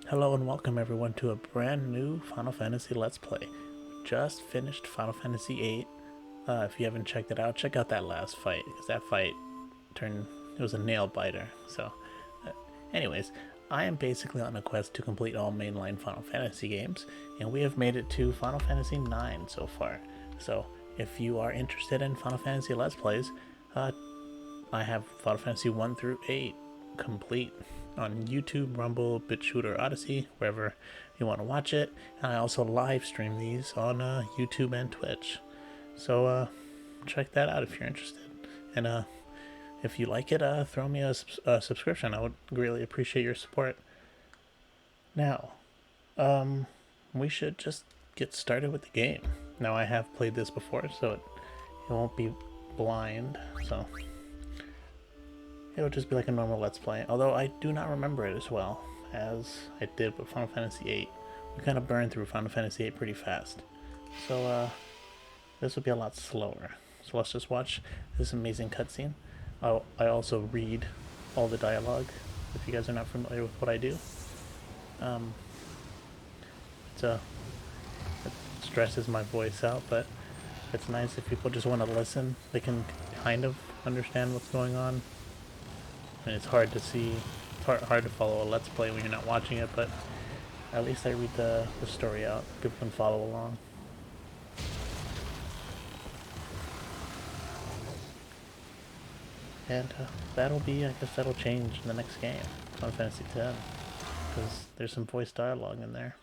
Hello and welcome everyone to a brand new Final Fantasy Let's Play. Just finished Final Fantasy VIII. If you haven't checked it out, check out that last fight, because that fight it was a nail biter. Uh, anyways, I am basically on a quest to complete all mainline Final Fantasy games, and we have made it to Final Fantasy IX so far. So if you are interested in Final Fantasy Let's Plays, I have Final Fantasy 1 through 8 complete on YouTube, Rumble, Bitchute, or Odysee, wherever you want to watch it. And I also live stream these on YouTube and Twitch. So check that out if you're interested. And if you like it, throw me a subscription. I would greatly appreciate your support. Now, we should just get started with the game. Now, I have played this before, so it won't be blind. So it'll just be like a normal Let's Play, although I do not remember it as well as I did with Final Fantasy VIII. We kind of burned through Final Fantasy VIII pretty fast. So this will be a lot slower. So let's just watch this amazing cutscene. I also read all the dialogue, if you guys are not familiar with what I do. It stresses my voice out, but it's nice if people just want to listen. They can kind of understand what's going on. And it's hard to see, it's hard to follow a Let's Play when you're not watching it, but at least I read the story out. People can follow along. And I guess that'll change in the next game, Final Fantasy X, because there's some voice dialogue in there.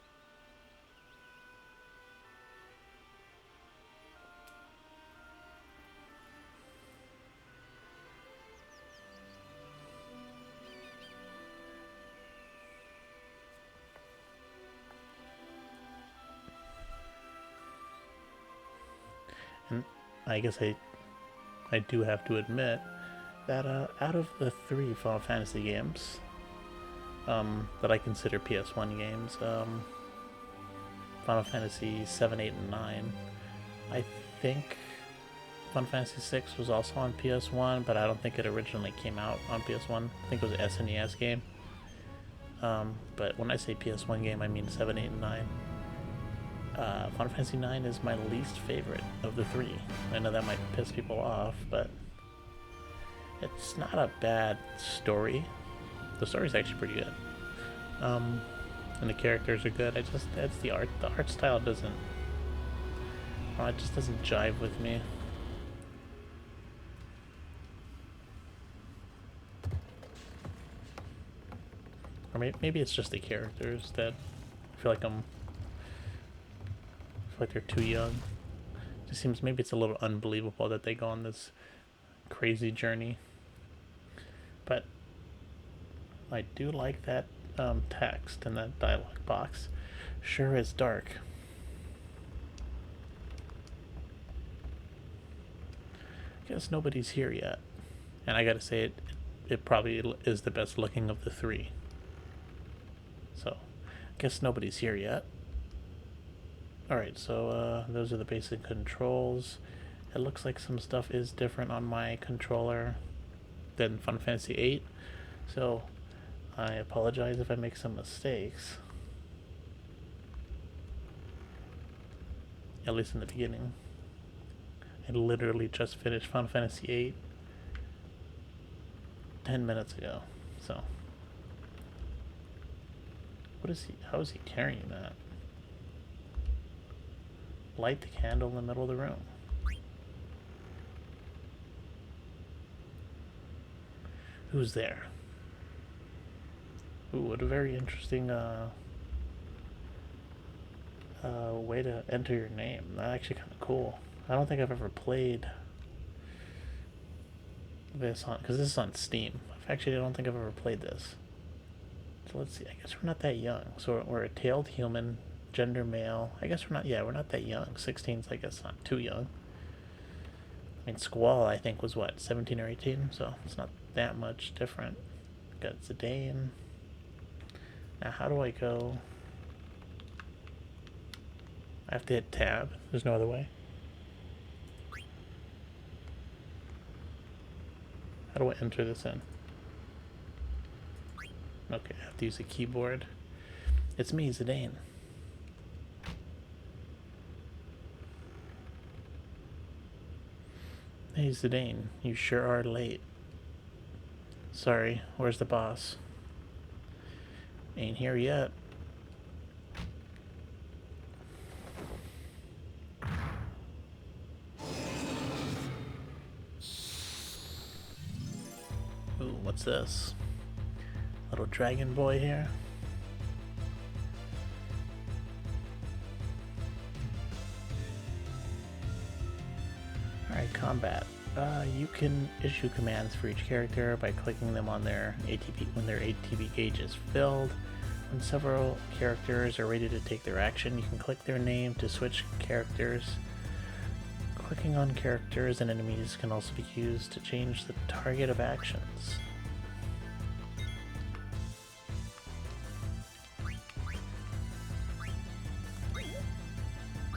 And I guess I do have to admit that out of the three Final Fantasy games that I consider PS1 games, Final Fantasy 7, 8, and 9, I think Final Fantasy 6 was also on PS1, but I don't think it originally came out on PS1. I think it was an SNES game. But when I say PS1 game, I mean 7, 8, and 9. Final Fantasy IX is my least favorite of the three. I know that might piss people off, but it's not a bad story. The story's actually pretty good. And the characters are good. It's the art. The art style doesn't. Well, it just doesn't jive with me. Or maybe it's just the characters that I feel like they're too young. It just seems maybe it's a little unbelievable that they go on this crazy journey. But I do like that text in that dialogue box. Sure is dark. Guess nobody's here yet. And I gotta say, it probably is the best looking of the three. So, guess nobody's here yet. Alright, so those are the basic controls. It looks like some stuff is different on my controller than Final Fantasy VIII, so I apologize if I make some mistakes. At least in the beginning. I literally just finished Final Fantasy VIII 10 minutes ago, so. How is he carrying that? Light the candle in the middle of the room. Who's there? Ooh, what a very interesting way to enter your name. That's actually kind of cool. I don't think I've ever played this on, because this is on Steam. Actually, I don't think I've ever played this. So let's see. I guess we're not that young. So we're a tailed human, gender male. I guess we're not. Yeah, we're not that young. 16's, I guess, not too young. I mean, Squall, I think, was what, 17 or 18, so it's not that much different. Got Zidane. Now, how do I go? I have to hit tab. There's no other way. How do I enter this in? Okay, I have to use a keyboard. It's me, Zidane. Hey, Zidane, you sure are late. Sorry, where's the boss? Ain't here yet. Ooh, what's this? Little dragon boy here. Alright, combat. You can issue commands for each character by clicking them on their ATB when their ATB gauge is filled. When several characters are ready to take their action, you can click their name to switch characters. Clicking on characters and enemies can also be used to change the target of actions.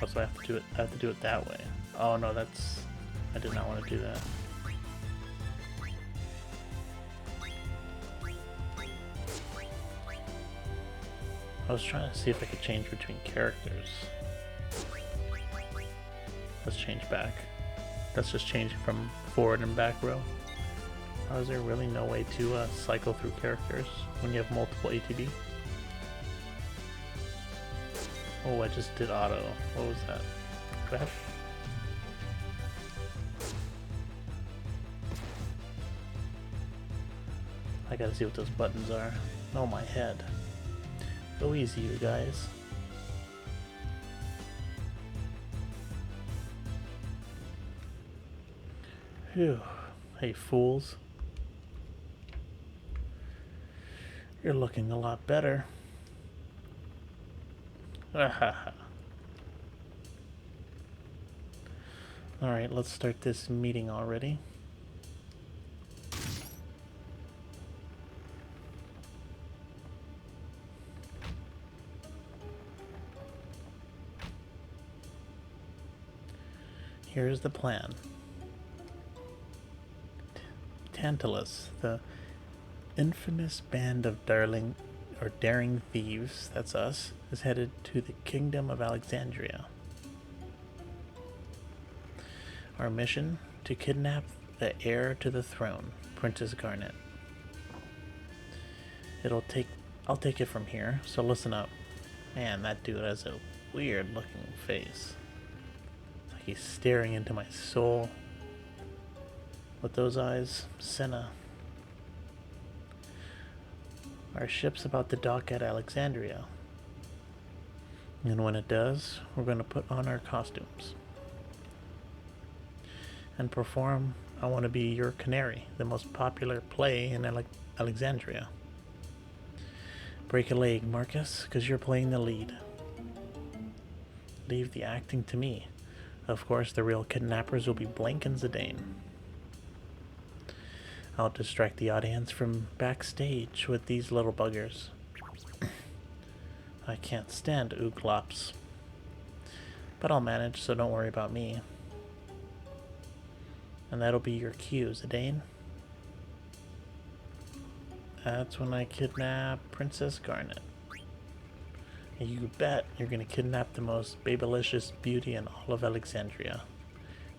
Also, I have to do it that way. Oh no, I did not want to do that. I was trying to see if I could change between characters. Let's change back. Let's just change from forward and back row. How is there really no way to cycle through characters when you have multiple ATB? Oh, I just did auto. What was that? Do I have... I gotta see what those buttons are. Oh, my head. Go easy, you guys. Phew. Hey, fools. You're looking a lot better. Alright, let's start this meeting already. Here's the plan. Tantalus, the infamous band of daring thieves, that's us, is headed to the kingdom of Alexandria. Our mission? To kidnap the heir to the throne, Princess Garnet. I'll take it from here, so listen up. Man, that dude has a weird looking face. It's like he's staring into my soul. With those eyes, Senna. Our ship's about to dock at Alexandria. And when it does, we're going to put on our costumes. And perform I Want to Be Your Canary, the most popular play in Alexandria. Break a leg, Marcus, because you're playing the lead. Leave the acting to me. Of course, the real kidnappers will be Blank and Zidane. I'll distract the audience from backstage with these little buggers. I can't stand ooglops. But I'll manage, so don't worry about me. And that'll be your cue, Zidane. That's when I kidnap Princess Garnet. You bet you're gonna kidnap the most babylicious beauty in all of Alexandria.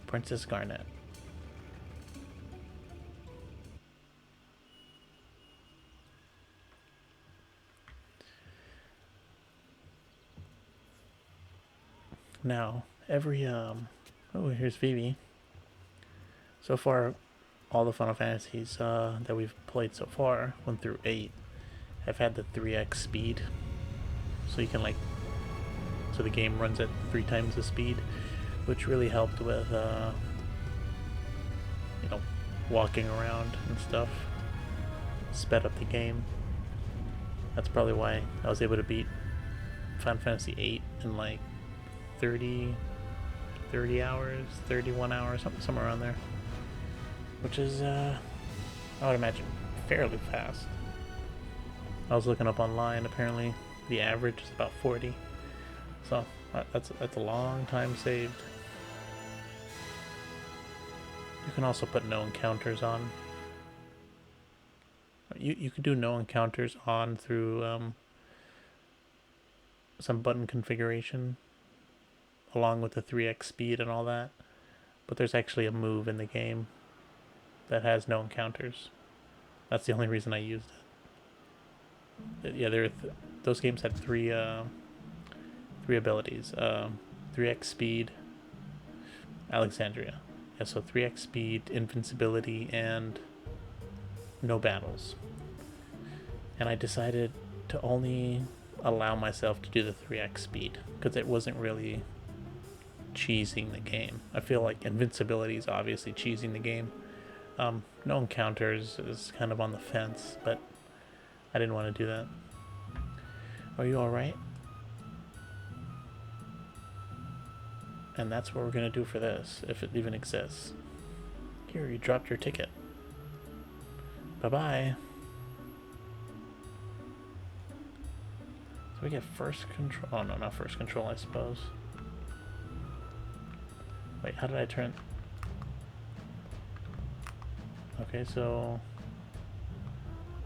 Princess Garnet. Now, oh, here's Vivi. So far, all the Final Fantasies that we've played so far, 1 through 8, have had the 3x speed. So you can so the game runs at 3 times the speed, which really helped with, walking around and stuff. Sped up the game. That's probably why I was able to beat Final Fantasy 8 in 30 hours, 31 hours, somewhere around there. Which is, I would imagine, fairly fast. I was looking up online, apparently the average is about 40. So, that's a long time saved. You can also put no encounters on. You can do no encounters on through, some button configuration along with the 3x speed and all that. But there's actually a move in the game that has no encounters. That's the only reason I used it. Yeah, those games had three abilities: 3x speed, Alexandria. Yeah, so 3x speed, invincibility, and no battles. And I decided to only allow myself to do the 3x speed because it wasn't really cheesing the game. I feel like invincibility is obviously cheesing the game. No encounters is kind of on the fence, but I didn't want to do that. Are you alright? And that's what we're going to do for this, if it even exists. Here, you dropped your ticket. Bye-bye. So we get first control. Oh, no, not first control, I suppose. Wait, how did I turn? Okay, so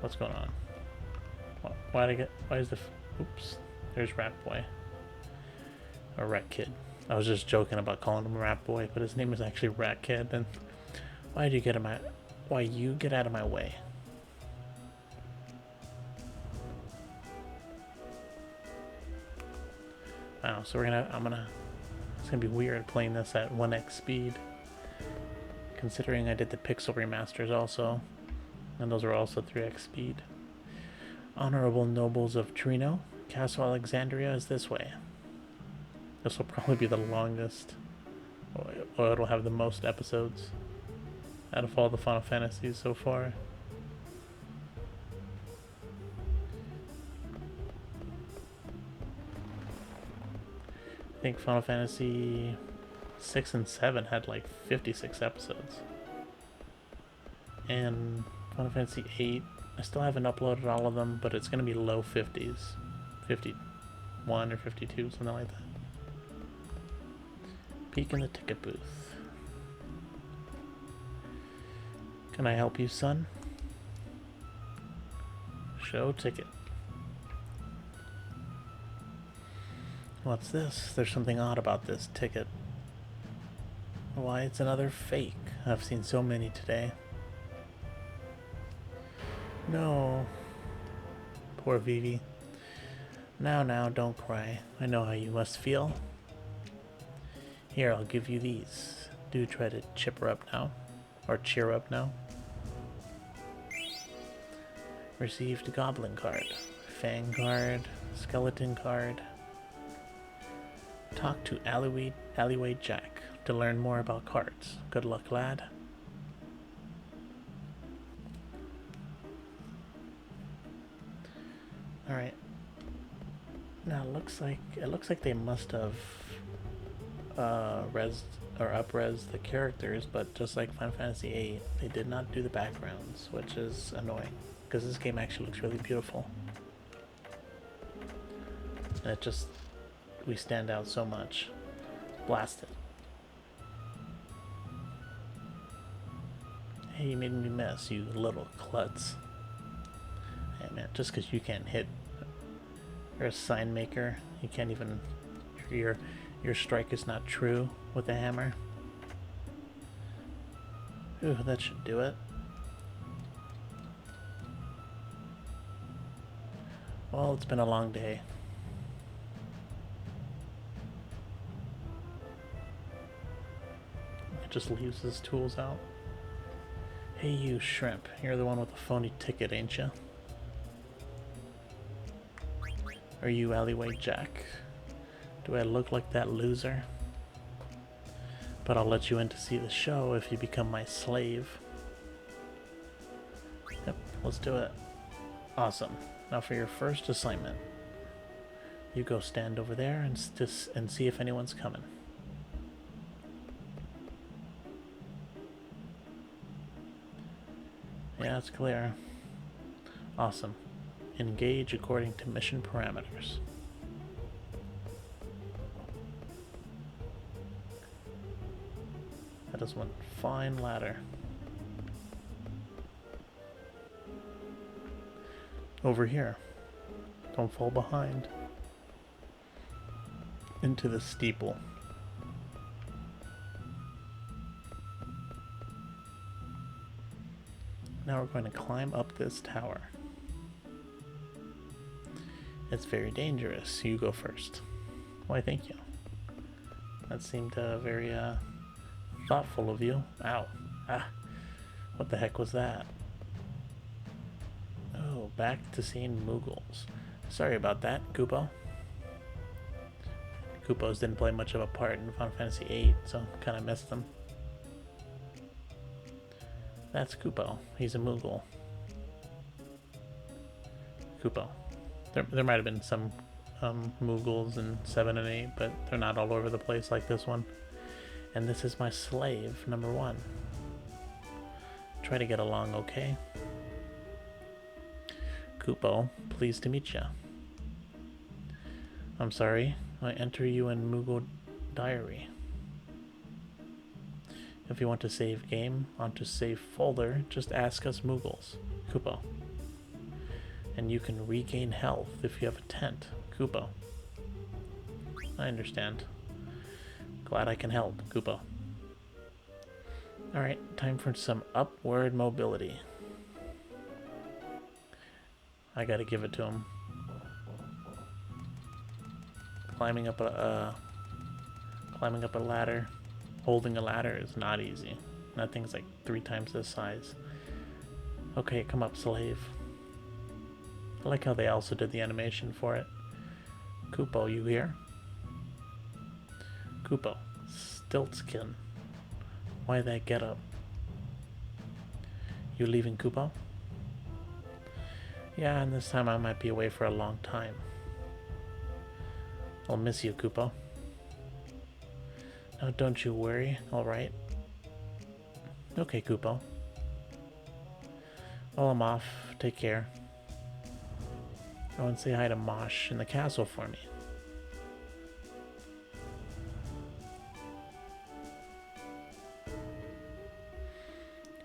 what's going on? Why did I get? Why is the? Oops, there's Rat Boy, or Rat Kid. I was just joking about calling him Rat Boy, but his name is actually Rat Kid. And why do you get in my? Why you get out of my way? Wow, so it's gonna be weird playing this at 1x speed. Considering I did the pixel remasters also, and those are also 3x speed. Honorable nobles of Trino, Castle Alexandria is this way. This will probably be the longest, or it'll have the most episodes out of all the Final Fantasies so far. I think Final Fantasy 6 and 7 had like 56 episodes. And Final Fantasy 8, I still haven't uploaded all of them, but it's going to be low 50s. 51 or 52, something like that. Peek in the ticket booth. Can I help you, son? Show ticket. What's this? There's something odd about this ticket. Why, it's another fake. I've seen so many today. No. Poor Vivi. Now, don't cry. I know how you must feel. Here, I'll give you these. Do try to chip her up now. Or cheer up now. Received Goblin card. Fang card. Skeleton card. Talk to Alleyway Jack to learn more about cards. Good luck, lad. Alright. Now it looks like they must have up-res the characters, but just like Final Fantasy VIII, they did not do the backgrounds, which is annoying because this game actually looks really beautiful. And we stand out so much. Blast it. Hey, you made me miss, you little klutz. Hey man, just because you can't hit, you're a sign maker. You can't even, your strike is not true with the hammer. Ooh, that should do it. Well, it's been a long day. It just leaves his tools out. Hey you, shrimp. You're the one with the phony ticket, ain't you? Are you Alleyway Jack? Do I look like that loser? But I'll let you in to see the show if you become my slave. Yep, let's do it. Awesome. Now for your first assignment. You go stand over there and see if anyone's coming. Yeah, it's clear. Awesome. Engage according to mission parameters. That is one fine ladder. Over here. Don't fall behind. into the steeple. Now we're going to climb up this tower. It's very dangerous. You go first. Why, thank you. That seemed very thoughtful of you. Ow. Ah. What the heck was that? Oh, back to seeing Moogles. Sorry about that, Koopo. Koopos didn't play much of a part in Final Fantasy VIII, so kind of missed them. That's Koopo. He's a Moogle. Koopo. There might have been some Moogles in 7 and 8, but they're not all over the place like this one. And this is my slave, number 1. Try to get along okay. Koopo, pleased to meet ya. I'm sorry, I enter you in Moogle Diary. If you want to save game onto save folder, just ask us Moogles. Koopo. And you can regain health if you have a tent. Koopo. I understand. Glad I can help, Koopo. Alright, time for some upward mobility. I gotta give it to him. Climbing up a ladder, holding a ladder is not easy. That thing's like 3 times this size. Okay, come up, slave. I like how they also did the animation for it. Koopo, you here? Koopo, Stiltskin. Why that get up? You leaving, Koopo? Yeah, and this time I might be away for a long time. I'll miss you, Koopo. No, don't you worry, alright? Okay, Koopo. Well, I'm off. Take care. Go and say hi to Mosh in the castle for me.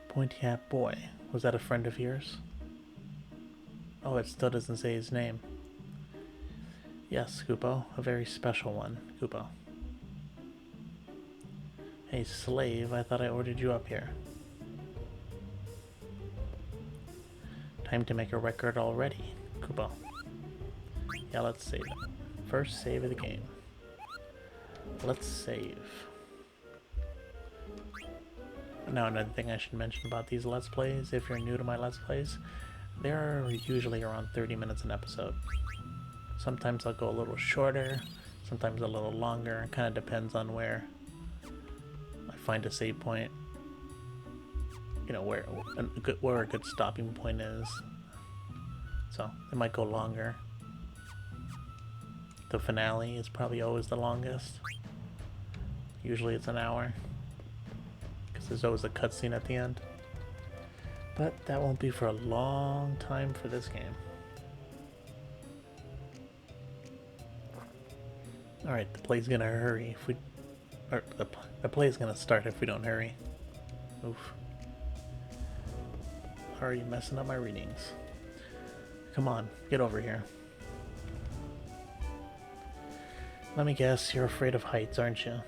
Pointy Hat Boy. Was that a friend of yours? Oh, it still doesn't say his name. Yes, Koopo. A very special one, Koopo. Hey, slave, I thought I ordered you up here. Time to make a record already, Koopo. Yeah, let's save it. First save of the game. Let's save. Now, another thing I should mention about these Let's Plays, if you're new to my Let's Plays, they're usually around 30 minutes an episode. Sometimes I'll go a little shorter, sometimes a little longer. It kind of depends on where I find a save point. You know, where a good stopping point is. So, it might go longer. The finale is probably always the longest. Usually it's an hour. There's always a cutscene at the end. But that won't be for a long time for this game. Alright, the play's gonna hurry if we... Or the play's gonna start if we don't hurry. Oof. Already messing up my readings. Come on, get over here. Let me guess, you're afraid of heights, aren't you?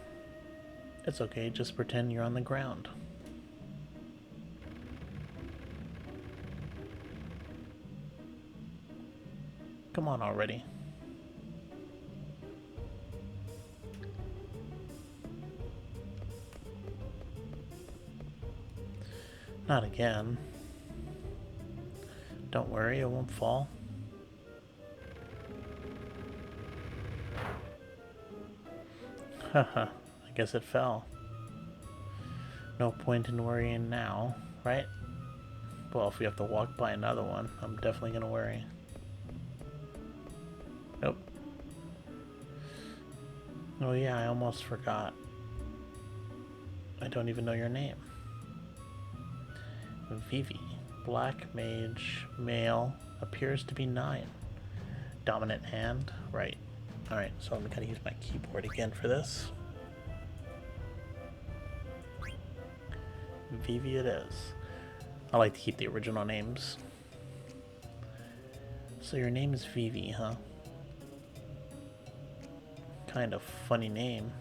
It's okay, just pretend you're on the ground. Come on already. Not again. Don't worry, it won't fall. Haha. I guess it fell. No point in worrying now, right? Well, if we have to walk by another one, I'm definitely gonna worry. Nope. Oh yeah, I almost forgot. I don't even know your name. Vivi. Black mage, male, appears to be 9. Dominant hand, right. Alright, so I'm gonna use my keyboard again for this. Vivi it is. I like to keep the original names. So your name is Vivi, huh? kind of funny name.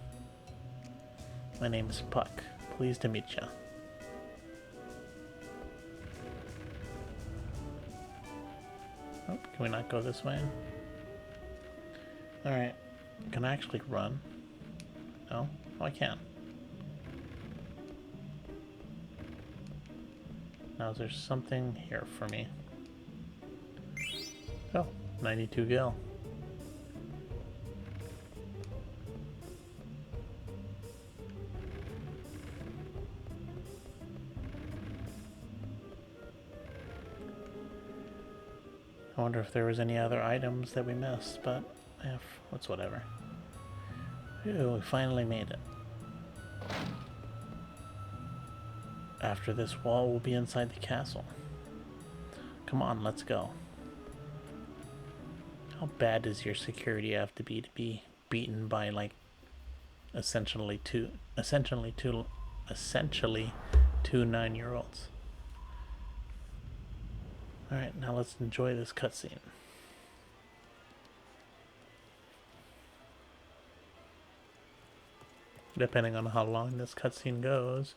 My name is Puck. Pleased to meet ya. Oh, can we not go this way? Alright. Can I actually run? No? Oh, I can. Now, is there something here for me? Oh, 92 gil. I wonder if there was any other items that we missed, but it's whatever. Ooh, we finally made it. After this wall, we'll be inside the castle. Come on, let's go. How bad does your security have to be beaten by like essentially two 9-year-olds? Alright, now let's enjoy this cutscene. Depending on how long this cutscene goes,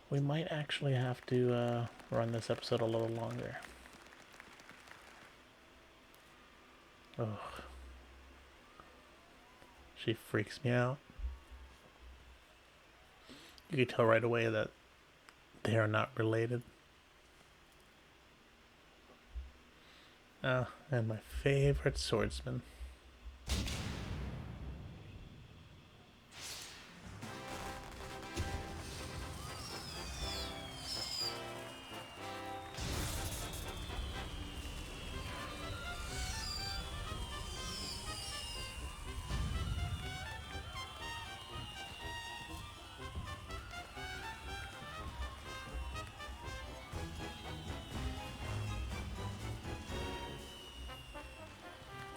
we might actually have to run this episode a little longer. Ugh. She freaks me out. You can tell right away that they are not related. And my favorite swordsman.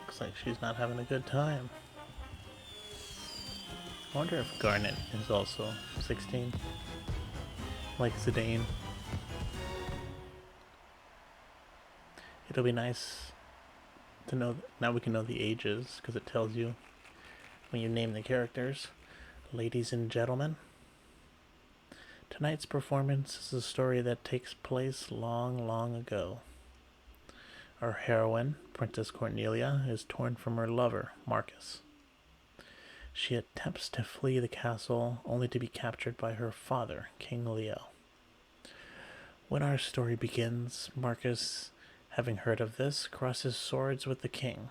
Looks like she's not having a good time. I wonder if Garnet is also 16, like Zidane. It'll be nice to know, now we can know the ages, because it tells you when you name the characters. Ladies and gentlemen, tonight's performance is a story that takes place long, long ago. Our heroine, Princess Cornelia, is torn from her lover, Marcus. She attempts to flee the castle, only to be captured by her father, King Leo. When our story begins, Marcus, having heard of this, crosses swords with the king.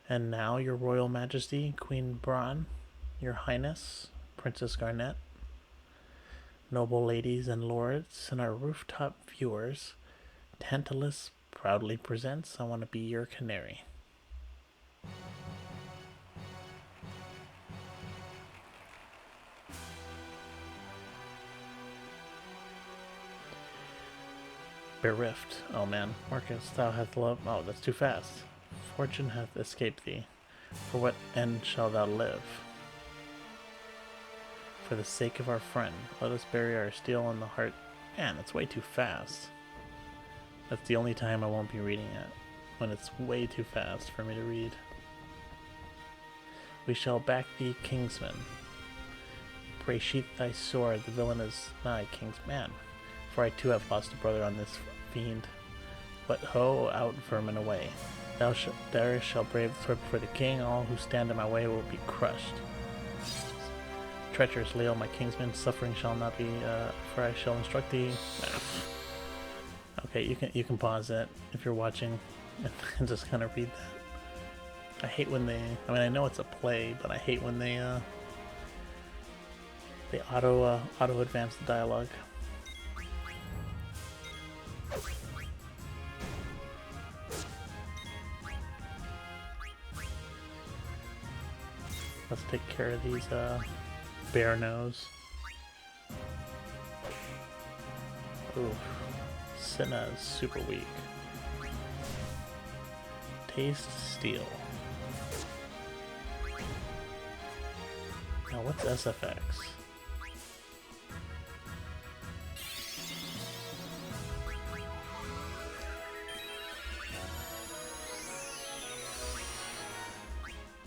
And now, your royal majesty, Queen Bran, your highness, Princess Garnet, noble ladies and lords, and our rooftop viewers, Tantalus proudly presents I Want to Be Your Canary. Bereft. Oh man, Marcus, thou hast loved. Oh, that's too fast. Fortune hath escaped thee. For what end shalt thou live? For the sake of our friend, let us bury our steel in the heart. Man, that's way too fast. That's the only time I won't be reading it, when it's way too fast for me to read. We shall back thee, kingsman. Pray sheath thy sword, the villain is nigh, kingsman. For I too have lost a brother on this fiend. But ho, out vermin away. Thou shalt brave the sword before the king, all who stand in my way will be crushed. Treacherous Leo, my kingsman, suffering shall not be, for I shall instruct thee. Okay, you can pause it if you're watching and just kind of read that. I hate when they, I mean I know it's a play, but I hate when they auto advance the dialogue. Let's take care of these bear nose. Oof. Senna is super weak. Taste steel. Now what's SFX?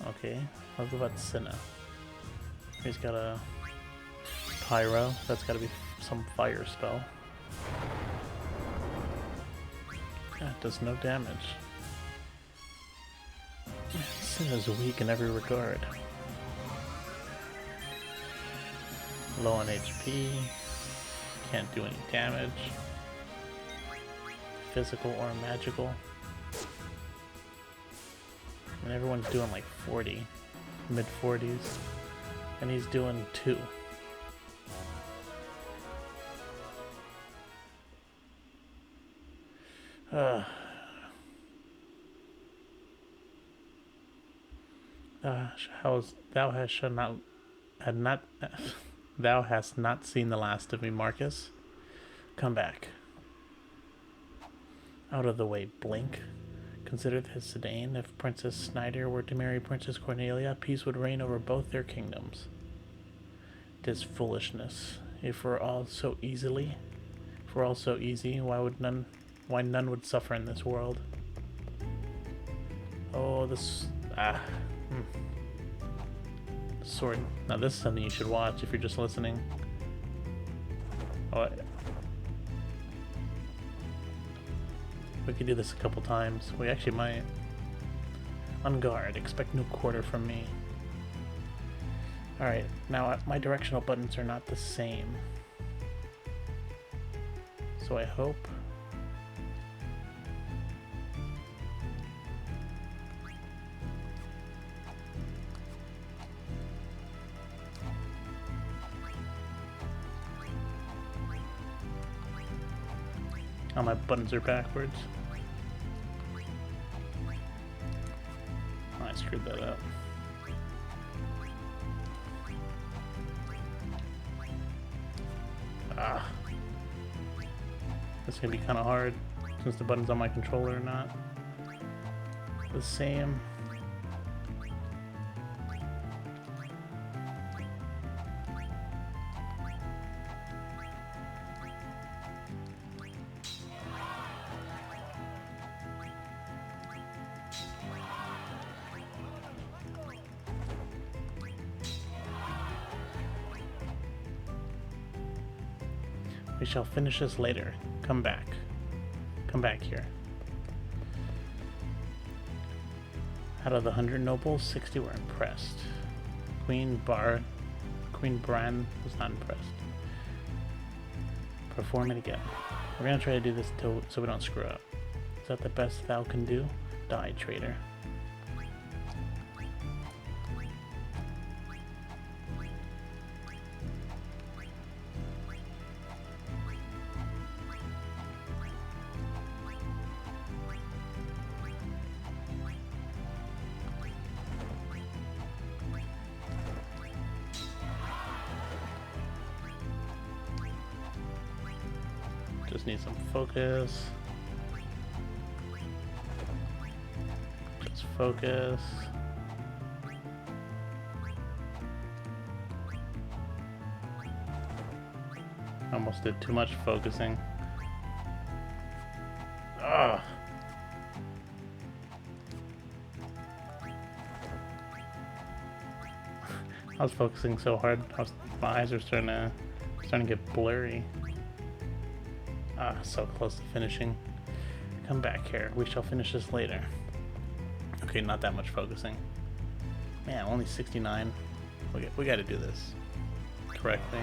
Okay, what about Cinna? He's got a Pyro. That's got to be some fire spell. Yeah, it does no damage. Cinna's weak in every regard. Low on HP. Can't do any damage. Physical or magical. And everyone's doing like 40. Mid 40s. And he's doing 2. Thou hast not seen the last of me, Marcus. Come back. Out of the way, Blink. Consider this, Sedaine. If Princess Snyder were to marry Princess Cornelia, peace would reign over both their kingdoms. It is foolishness. If we're all so easy, why none would suffer in this world? Oh, Sword. Now this is something you should watch if you're just listening. Oh, we could do this a couple times. We actually might. On guard. Expect no quarter from me. Alright, now my directional buttons are not the same. So I hope... Oh, my buttons are backwards. Oh, I screwed that up. Ah. This is gonna be kind of hard since the buttons on my controller are not the same. We shall finish this later. Come back. Come back here. Out of the 100 nobles, 60 were impressed. Queen Bran was not impressed. Perform it again. We're gonna try to do this so we don't screw up. Is that the best thou can do? Die, traitor. Just need some focus. Just focus. Almost did too much focusing. Ugh. I was focusing so hard. My eyes are starting to get blurry. Ah, so close to finishing. Come back here. We shall finish this later. Okay, not that much focusing. Man, only 69. We gotta do this correctly.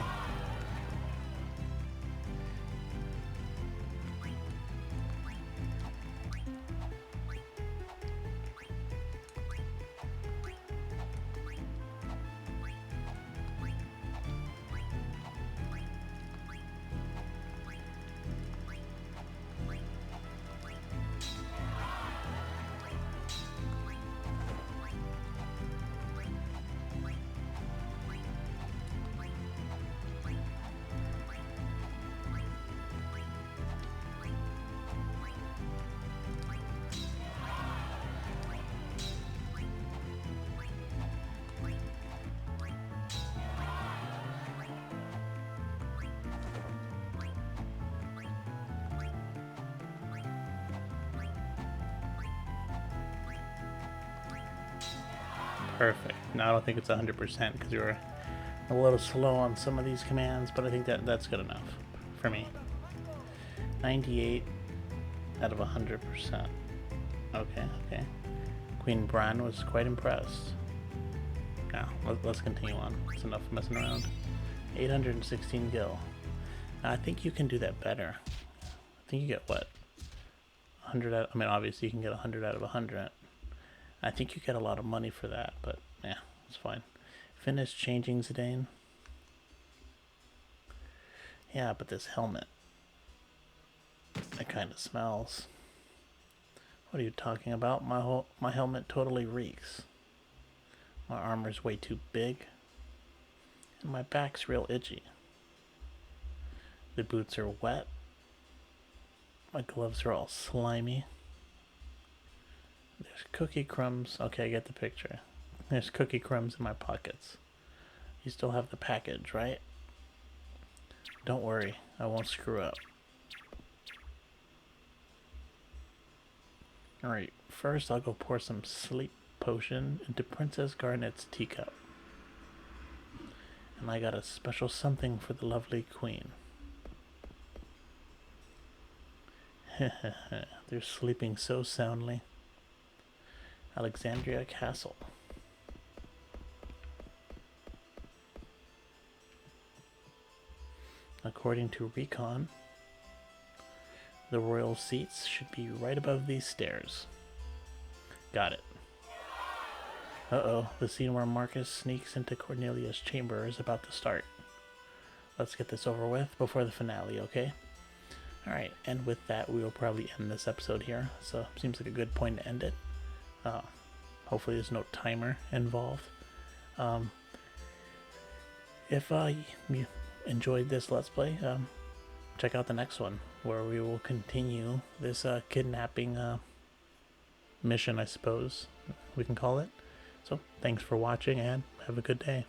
Perfect. Now I don't think it's 100% because you were a little slow on some of these commands, but I think that's good enough for me. 98 out of 100%. Okay, okay. Queen Bran was quite impressed. Now, let's continue on. It's enough messing around. 816 gil. Now, I think you can do that better. I think you get what? 100 out, I mean, obviously you can get 100 out of 100. I think you get a lot of money for that, but yeah, it's fine. Finish changing Zidane. Yeah, but this helmet, it kind of smells. What are you talking about? My helmet totally reeks. My armor's way too big, and my back's real itchy. The boots are wet. My gloves are all slimy. There's cookie crumbs. Okay, I get the picture. There's cookie crumbs in my pockets. You still have the package, right? Don't worry, I won't screw up. Alright, first I'll go pour some sleep potion into Princess Garnet's teacup. And I got a special something for the lovely queen. They're sleeping so soundly. Alexandria Castle. According to Recon, the royal seats should be right above these stairs. Got it. Uh-oh, the scene where Marcus sneaks into Cornelia's chamber is about to start. Let's get this over with before the finale, okay? Alright, and with that, we will probably end this episode here. So, seems like a good point to end it. Hopefully there's no timer involved. If you enjoyed this Let's Play, check out the next one, where we will continue this kidnapping mission, I suppose we can call it. So, thanks for watching, and have a good day.